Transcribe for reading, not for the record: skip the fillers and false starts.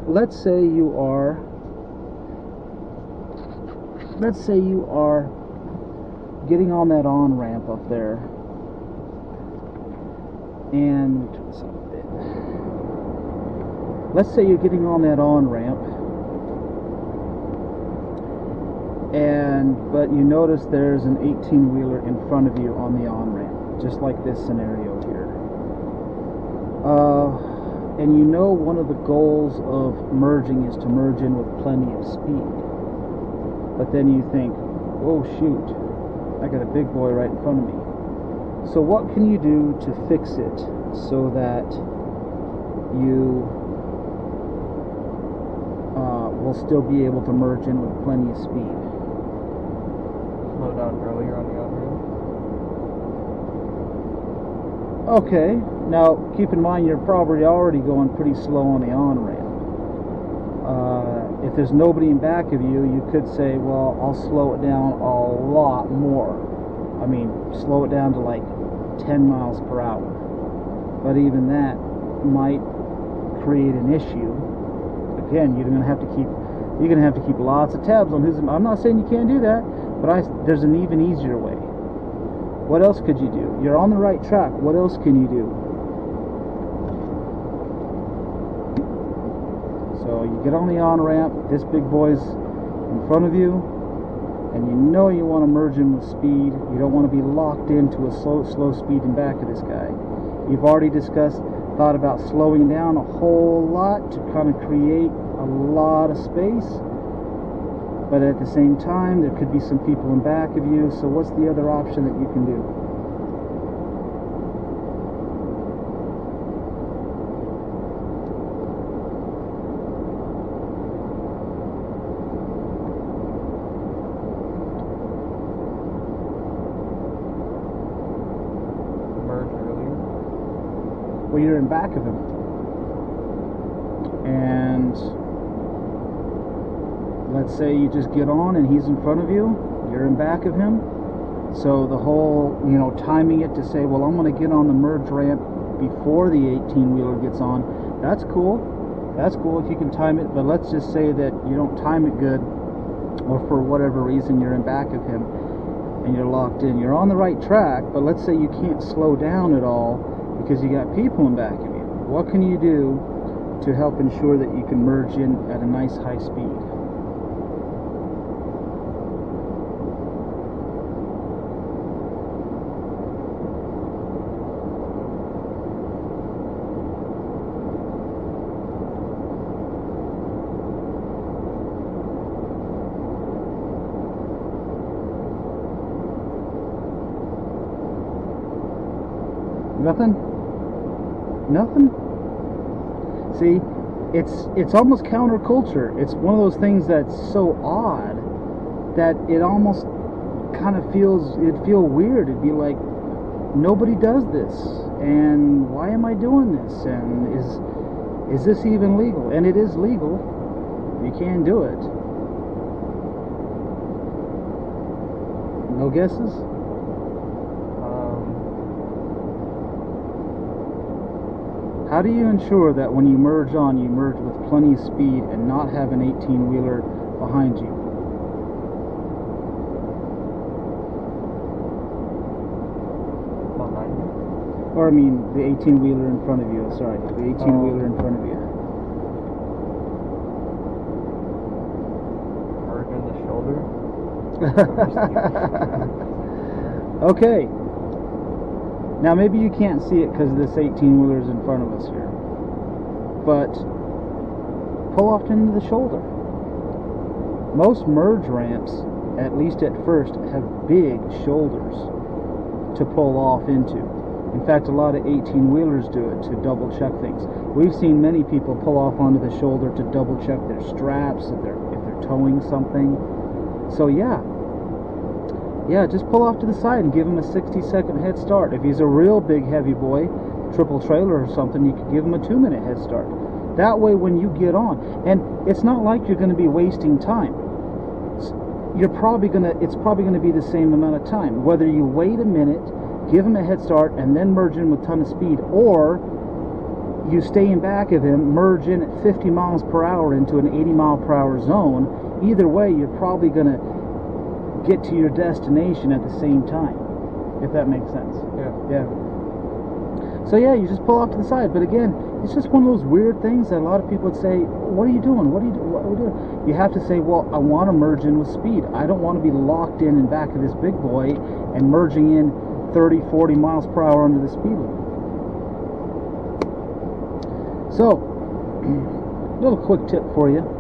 let's say you are getting on that on-ramp up there, and let's say you're getting on that on-ramp, but you notice there's an 18-wheeler in front of you on the on-ramp, just like this scenario here. And you know one of the goals of merging is to merge in with plenty of speed. But then you think, oh shoot, I got a big boy right in front of me. So what can you do to fix it so that you will still be able to merge in with plenty of speed? Slow down earlier on the on-ramp. Okay, now keep in mind you're probably already going pretty slow on the on-ramp. If there's nobody in back of you, you could say, well, I'll slow it down a lot more. I mean, slow it down to like 10 miles per hour. But even that might create an issue. Again, you're gonna have to keep lots of tabs on who's. I'm not saying you can't do that, but there's an even easier way. What else could you do? You're on the right track. What else can you do? So you get on the on-ramp, this big boy's in front of you, and you know you want to merge in with speed. You don't want to be locked into a slow speed in back of this guy. You've already thought about slowing down a whole lot to kind of create a lot of space. But at the same time, there could be some people in back of you, so what's the other option that you can do? Merge earlier. Well, you're in back of him. And let's say you just get on and he's in front of you, you're in back of him. So the whole, timing it to say, well, I'm going to get on the merge ramp before the 18-wheeler gets on, that's cool. That's cool if you can time it, but let's just say that you don't time it good, or for whatever reason you're in back of him and you're locked in. You're on the right track, but let's say you can't slow down at all because you got people in back of you. What can you do to help ensure that you can merge in at a nice high speed? Nothing? See, it's almost counterculture. It's one of those things that's so odd that it almost kind of it'd feel weird. It'd be like, nobody does this, and why am I doing this? And is this even legal? And it is legal. You can do it. No guesses? How do you ensure that when you merge on, you merge with plenty of speed and not have an 18-wheeler behind you? Behind you? Or I mean, the 18-wheeler in front of you. Sorry, the 18-wheeler in front of you. Merge in the shoulder? Okay. Now maybe you can't see it because this 18-wheeler is in front of us here, but pull off into the shoulder. Most merge ramps, at least at first, have big shoulders to pull off into. In fact, a lot of 18-wheelers do it to double check things. We've seen many people pull off onto the shoulder to double check their straps if they're towing something. So yeah, just pull off to the side and give him a 60-second head start. If he's a real big heavy boy, triple trailer or something, you could give him a 2-minute head start. That way when you get on, and it's not like you're going to be wasting time. It's probably going to be the same amount of time. Whether you wait a minute, give him a head start, and then merge in with a ton of speed, or you stay in back of him, merge in at 50 miles per hour into an 80 mile per hour zone, either way, you're probably going to get to your destination at the same time, if that makes sense. Yeah. So yeah, you just pull off to the side. But again, it's just one of those weird things that a lot of people would say, what are you doing? What are you doing? You have to say, well, I want to merge in with speed. I don't want to be locked in back of this big boy and merging in 30, 40 miles per hour under the speed limit. So, little quick tip for you.